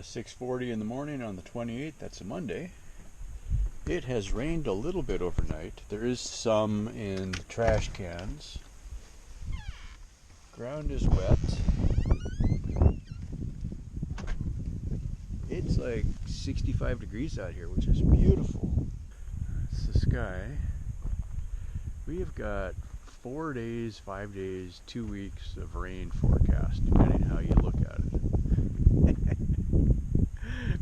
6:40 in the morning on the 28th. That's a Monday. It has rained a little bit overnight. There is some in the trash cans. Ground is wet. It's like 65 degrees out here, which is beautiful. It's the sky. We have got 4 days, 5 days, 2 weeks of rain forecast, depending how you look at it.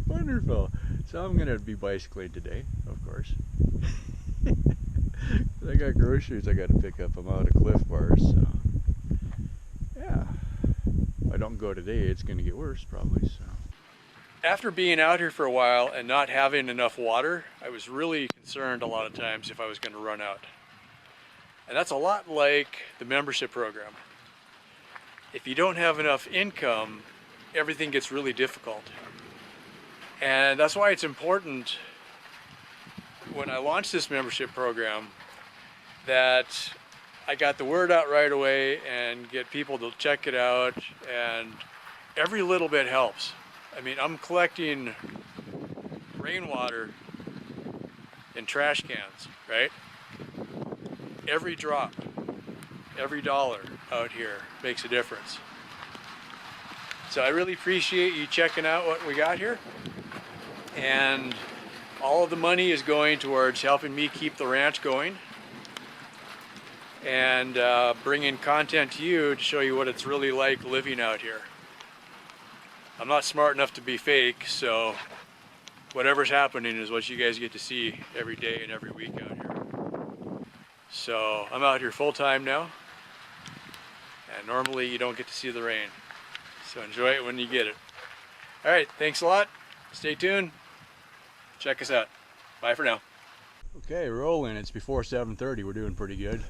Wonderful. So I'm gonna be bicycling today, of course. I got groceries I gotta pick up. I'm out of Cliff Bars, so yeah. If I don't go today, it's gonna get worse probably. So after being out here for a while and not having enough water, I was really concerned a lot of times if I was gonna run out. And that's a lot like the membership program. If you don't have enough income, everything gets really difficult. And that's why it's important when I launched this membership program that I got the word out right away and get people to check it out, and every little bit helps. I mean, I'm collecting rainwater in trash cans, right? Every drop, every dollar out here makes a difference. So I really appreciate you checking out what we got here. And all of the money is going towards helping me keep the ranch going and bringing content to you to show you what it's really like living out here. I'm not smart enough to be fake, so whatever's happening is what you guys get to see every day and every week out here. So I'm out here full time now, and normally you don't get to see the rain, so enjoy it when you get it. All right, thanks a lot. Stay tuned. Check us out. Bye for now. Okay, rolling. It's before 7:30. We're doing pretty good.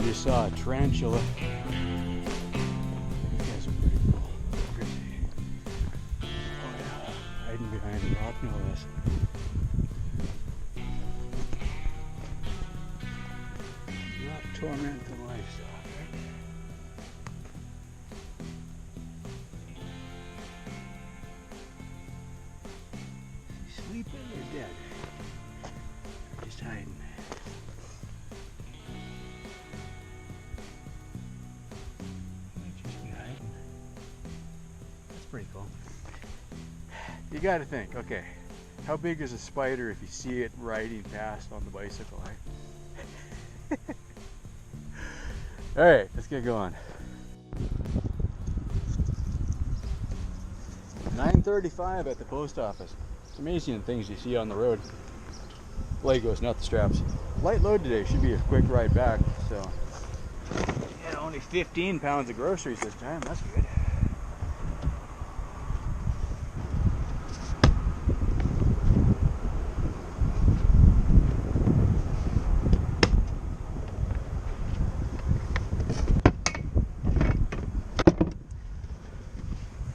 I just saw a tarantula. These guys are pretty cool. Oh yeah, hiding behind a rock, no less. Not torment the livestock, right? Sleeping or dead? Just hiding. Might just be hiding. That's pretty cool. You gotta think, okay, how big is a spider if you see it riding past on the bicycle, eh? Alright, let's get going. 9:35 at the post office. It's amazing the things you see on the road. Legos, not the straps. Light load today, should be a quick ride back, so. Yeah, only 15 pounds of groceries this time, that's good.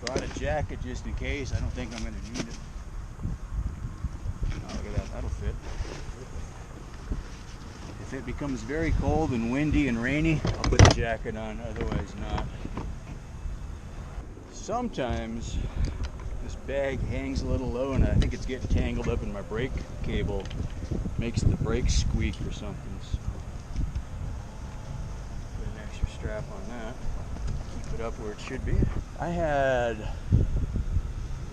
Brought a jacket just in case. I don't think I'm going to need it. Oh, look at that. That'll fit. If it becomes very cold and windy and rainy, I'll put the jacket on. Otherwise not. Sometimes this bag hangs a little low and I think it's getting tangled up in my brake cable. Makes the brakes squeak or something. So put an extra strap on that. Keep it up where it should be. I had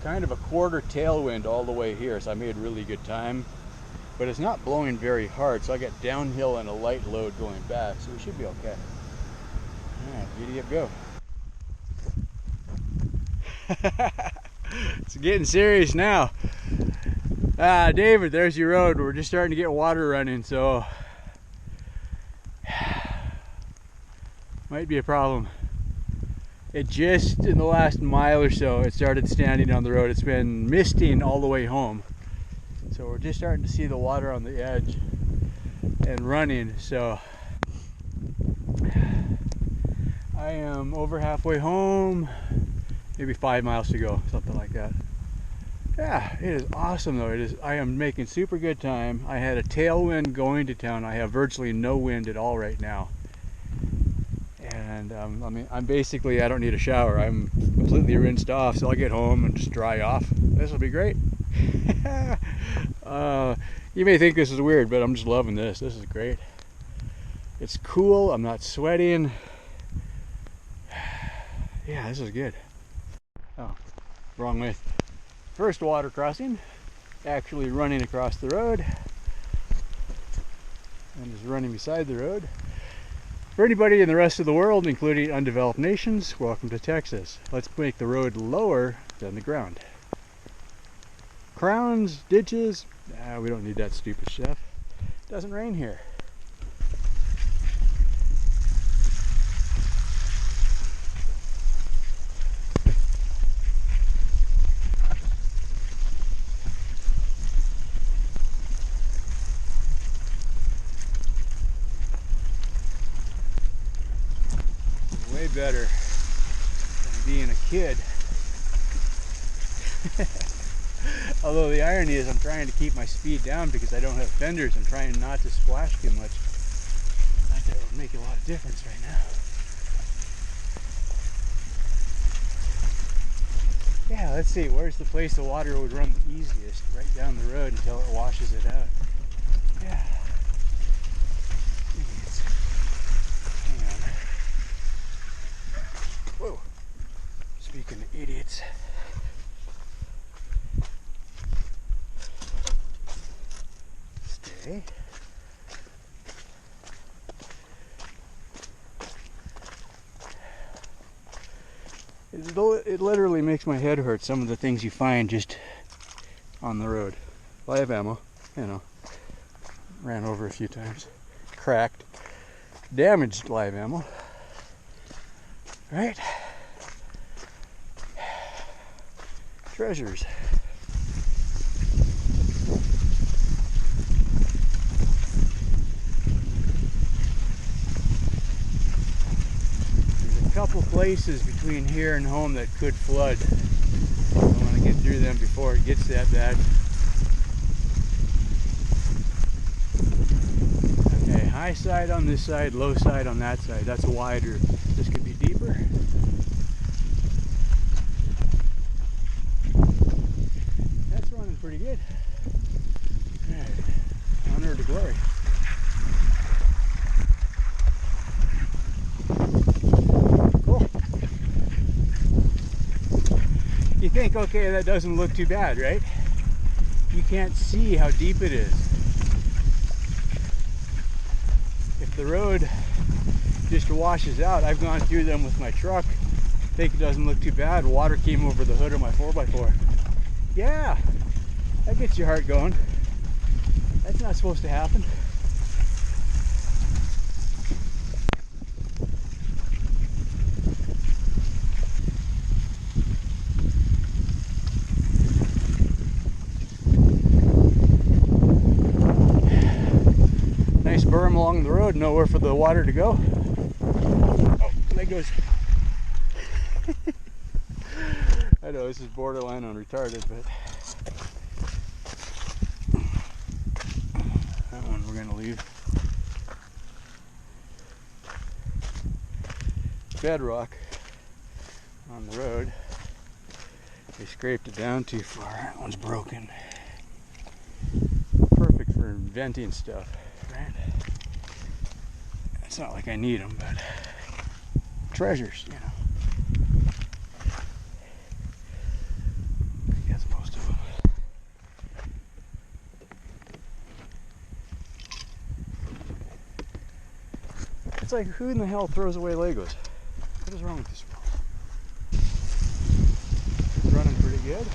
kind of a quarter tailwind all the way here, so I made really good time. But it's not blowing very hard, so I got downhill and a light load going back, so we should be okay. Alright, giddy up, go. It's getting serious now. David, there's your road. We're just starting to get water running, so might be a problem. It just, in the last mile or so, it started standing on the road. It's been misting all the way home. So we're just starting to see the water on the edge and running. So I am over halfway home, maybe 5 miles to go, something like that. Yeah, it is awesome though. It is. I am making super good time. I had a tailwind going to town. I have virtually no wind at all right now. And I mean, I'm basically, I don't need a shower. I'm completely rinsed off, so I'll get home and just dry off. This will be great. You may think this is weird, but I'm just loving this. This is great. It's cool. I'm not sweating. Yeah, this is good. Oh, wrong way. First water crossing. Actually running across the road. And just running beside the road. For anybody in the rest of the world, including undeveloped nations, welcome to Texas. Let's make the road lower than the ground. Crowns, ditches, we don't need that stupid stuff. It doesn't rain here. Way better than being a kid. Although the irony is I'm trying to keep my speed down because I don't have fenders. I'm trying not to splash too much. Not that it would make a lot of difference right now. Yeah, let's see. Where's the place the water would run the easiest? Right down the road until it washes it out. Yeah. Idiots. Hang on. Whoa. Speaking of idiots. Stay. It literally makes my head hurt, some of the things you find just on the road. Live ammo, you know, ran over a few times, cracked, damaged live ammo, right? Treasures. couple places between here and home that could flood. I want to get through them before it gets that bad. Okay, high side on this side, low side on that side. That's wider. This could be deeper. That's running pretty good. All right, honor to glory. Cool. You think, okay, that doesn't look too bad, right? You can't see how deep it is. If the road just washes out, I've gone through them with my truck. I think it doesn't look too bad. Water came over the hood of my 4x4. Yeah, that gets your heart going. That's not supposed to happen. Nice berm along the road, nowhere for the water to go. Oh, there goes. I know this is borderline on retarded, but that one we're gonna leave. Bedrock on the road. They scraped it down too far. That one's broken. Perfect for inventing stuff, right? It's not like I need them, but treasures, you know. I guess most of them. It's like, who in the hell throws away Legos? What is wrong with this world? It's running pretty good.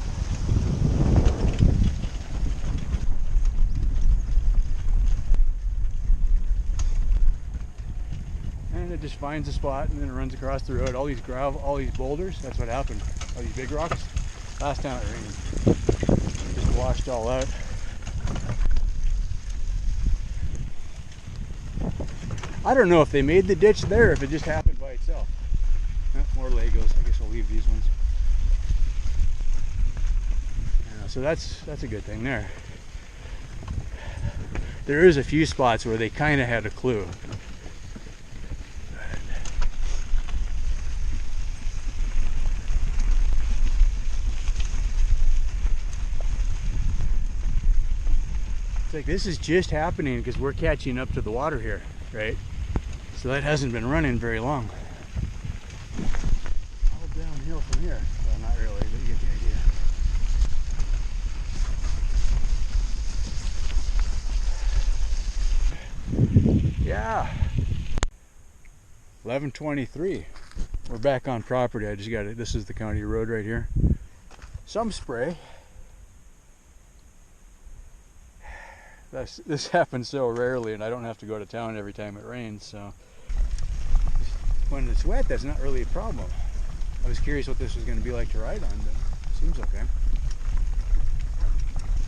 And it just finds a spot and then it runs across the road. All these gravel, all these boulders, that's what happened. All these big rocks. Last time it rained, it just washed all out. I don't know if they made the ditch there or if it just happened by itself. More Legos. I guess I'll leave these ones. So that's a good thing there. There is a few spots where they kind of had a clue. It's like this is just happening because we're catching up to the water here, right? So that hasn't been running very long. All downhill from here. Well, not really, but you get the idea. Yeah. 11:23. We're back on property. I just got it. This is the county road right here. Some spray. This happens so rarely, and I don't have to go to town every time it rains, so when it's wet, that's not really a problem. I was curious what this was going to be like to ride on, but it seems okay.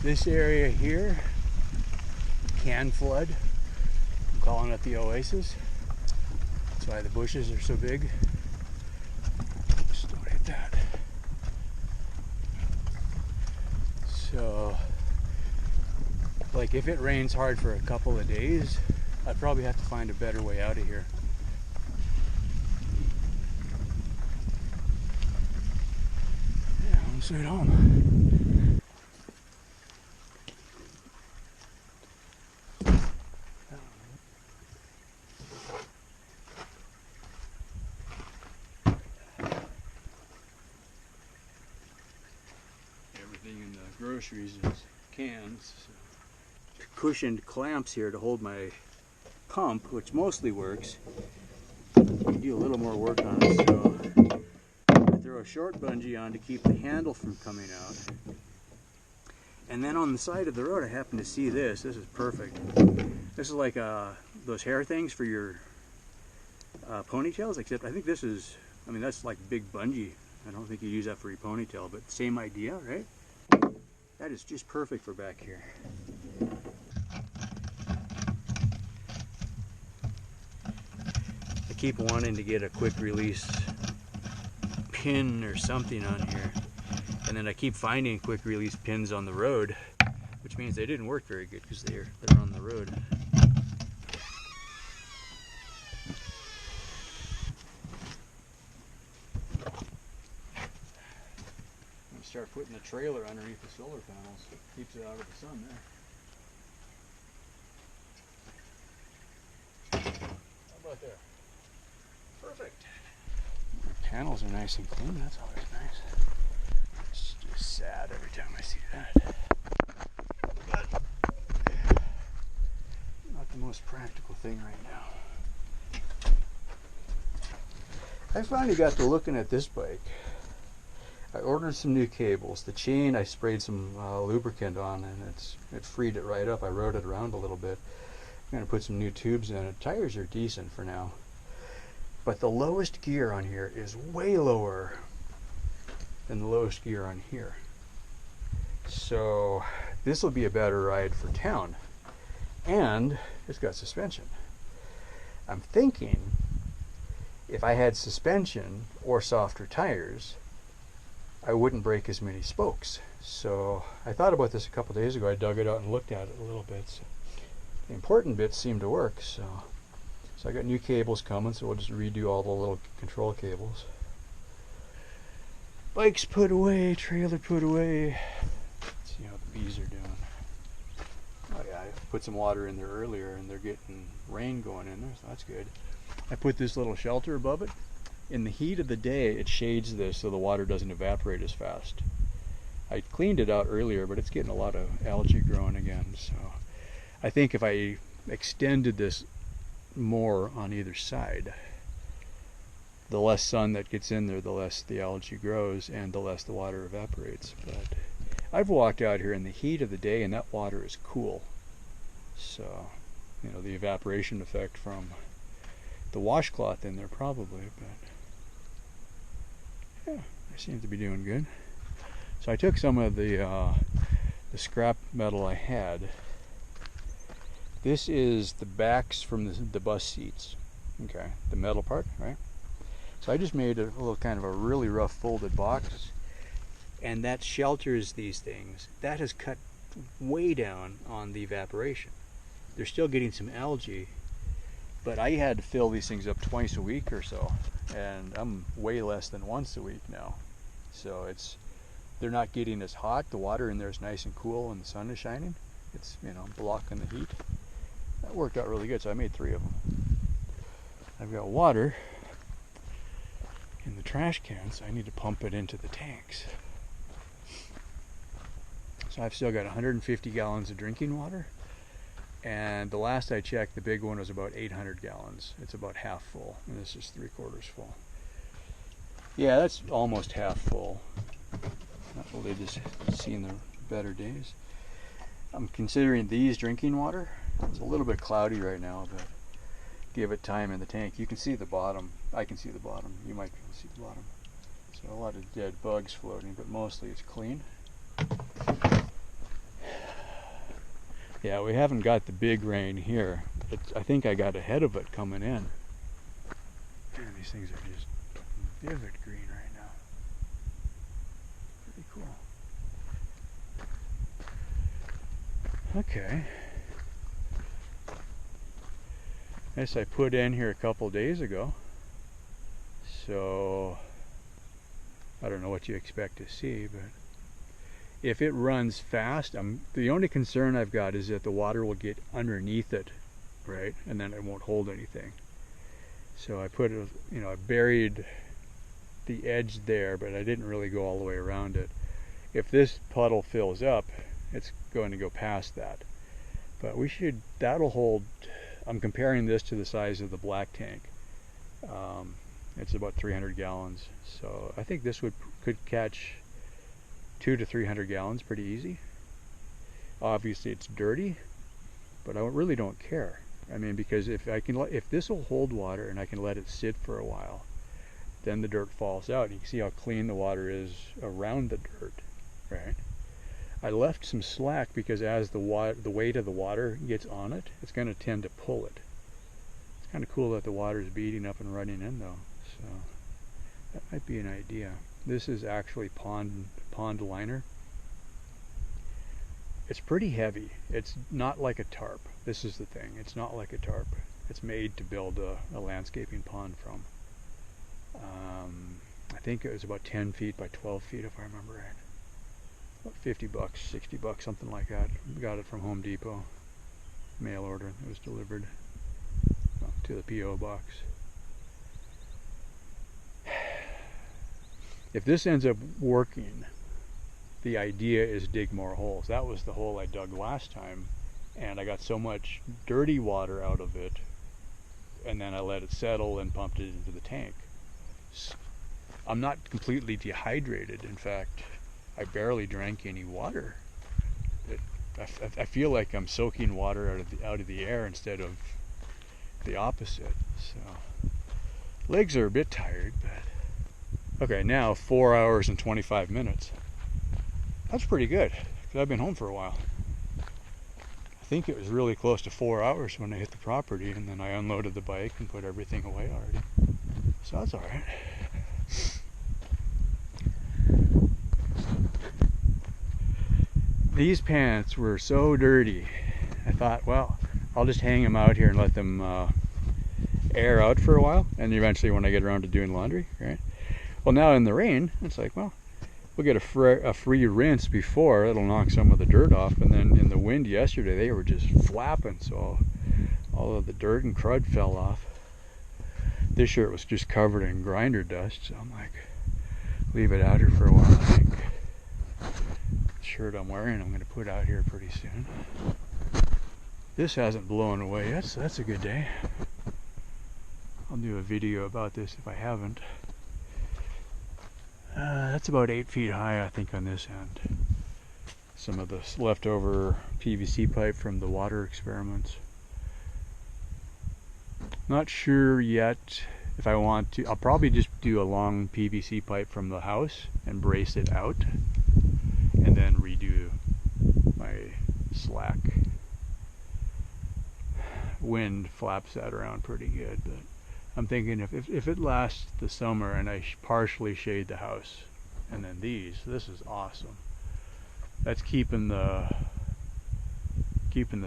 This area here can flood. I'm calling it the oasis. That's why the bushes are so big. Just don't hit that. So, like, if it rains hard for a couple of days, I'd probably have to find a better way out of here. Yeah, I'm straight home. Everything in the groceries is cans. So. Cushioned clamps here to hold my pump, which mostly works. I do a little more work on it, so I throw a short bungee on to keep the handle from coming out. And then on the side of the road, I happen to see this. This is perfect. This is like those hair things for your ponytails, except I think this is, I mean, that's like big bungee. I don't think you use that for your ponytail, but same idea, right? That is just perfect for back here. keep wanting to get a quick release pin or something on here, and then I keep finding quick release pins on the road, which means they didn't work very good because they're on the road. I'm gonna start putting the trailer underneath the solar panels. Keeps it out of the sun there. How about there? Perfect. The panels are nice and clean. That's always nice. It's just sad every time I see that. But not the most practical thing right now. I finally got to looking at this bike. I ordered some new cables. The chain I sprayed some lubricant on, and it freed it right up. I rode it around a little bit. I'm gonna put some new tubes in it. Tires are decent for now, but the lowest gear on here is way lower than the lowest gear on here. So this will be a better ride for town, and it's got suspension. I'm thinking if I had suspension or softer tires, I wouldn't break as many spokes. So I thought about this a couple days ago. I dug it out and looked at it a little bit. So the important bits seem to work. So I got new cables coming, so we'll just redo all the little control cables. Bikes put away, trailer put away. Let's see how the bees are doing. Oh yeah, I put some water in there earlier, and they're getting rain going in there, so that's good. I put this little shelter above it. In the heat of the day, it shades this so the water doesn't evaporate as fast. I cleaned it out earlier, but it's getting a lot of algae growing again. So I think if I extended this more on either side, the less sun that gets in there, the less the algae grows and the less the water evaporates. But I've walked out here in the heat of the day and that water is cool. So, you know, the evaporation effect from the washcloth in there probably, but yeah, I seem to be doing good. So I took some of the scrap metal I had. This is the backs from the bus seats, okay, the metal part, right? So I just made a little kind of a really rough folded box, and that shelters these things. That has cut way down on the evaporation. They're still getting some algae, but I had to fill these things up twice a week or so, and I'm way less than once a week now. So they're not getting as hot. The water in there is nice and cool and the sun is shining. It's, you know, blocking the heat. That worked out really good, so I made 3 of them. I've got water in the trash cans, so I need to pump it into the tanks. So I've still got 150 gallons of drinking water, and the last I checked, the big one was about 800 gallons. It's about half full, and this is 3/4 full. Yeah, that's almost half full. Not really just seeing the better days. I'm considering these drinking water. It's a little bit cloudy right now, but give it time in the tank. You can see the bottom. I can see the bottom. You might be able to see the bottom. So a lot of dead bugs floating, but mostly it's clean. Yeah, we haven't got the big rain here. I think I got ahead of it coming in. Man, these things are just vivid green right now. Pretty cool. Okay. This I put in here a couple days ago. So I don't know what you expect to see, but if it runs fast, the only concern I've got is that the water will get underneath it, right? And then it won't hold anything. So I put it, you know, I buried the edge there, but I didn't really go all the way around it. If this puddle fills up, it's going to go past that. But that'll hold. I'm comparing this to the size of the black tank. It's about 300 gallons. So I think this could catch 200 to 300 gallons pretty easy. Obviously it's dirty, but I really don't care. I mean, because if this will hold water and I can let it sit for a while, then the dirt falls out. You can see how clean the water is around the dirt, right? I left some slack because as the weight of the water gets on it, it's going to tend to pull it. It's Kind of cool that the water is beating up and running in though, so that might be an idea. This is actually pond liner. It's pretty heavy. It's not like a tarp. This is the thing. It's not like a tarp. It's made to build a landscaping pond from. I think it was about 10 feet by 12 feet if I remember right. About 50 bucks, 60 bucks, something like that. We got it from Home Depot. Mail order. It was delivered to the P.O. box. If this ends up working, the idea is dig more holes. That was the hole I dug last time, and I got so much dirty water out of it, and then I let it settle and pumped it into the tank. I'm not completely dehydrated. In fact, I barely drank any water. I feel like I'm soaking water out of the air instead of the opposite. So legs are a bit tired, but okay, now 4 hours and 25 minutes. That's pretty good, because I've been home for a while. I think it was really close to 4 hours when I hit the property, and then I unloaded the bike and put everything away already. So that's alright. These pants were so dirty. I thought, well, I'll just hang them out here and let them air out for a while, and eventually when I get around to doing laundry, right? Well, now in the rain, it's like, well, we'll get a free rinse before. It'll knock some of the dirt off, and then in the wind yesterday, they were just flapping, so all of the dirt and crud fell off. This shirt was just covered in grinder dust, so I'm like, leave it out here for a while, I think. The shirt I'm wearing, I'm going to put out here pretty soon. This hasn't blown away yet, so that's a good day. I'll do a video about this if I haven't. That's about 8 feet high, I think, on this end. Some of the leftover PVC pipe from the water experiments. Not sure yet if I want to. I'll probably just do a long PVC pipe from the house and brace it out, and then redo my slack. Wind flaps that around pretty good, but I'm thinking if it lasts the summer and I partially shade the house, and then this is awesome. That's keeping the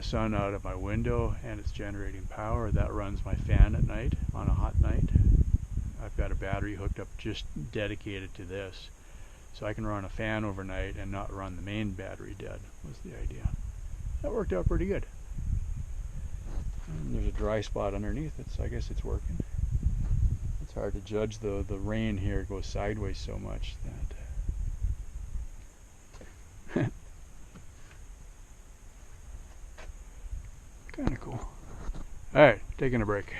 sun out of my window, and it's generating power. That runs my fan at night on a hot night. I've got a battery hooked up just dedicated to this, so I can run a fan overnight and not run the main battery dead, was the idea. That worked out pretty good. And there's a dry spot underneath it, so I guess it's working. It's hard to judge the rain here. It goes sideways so much that kind of cool. Alright, taking a break.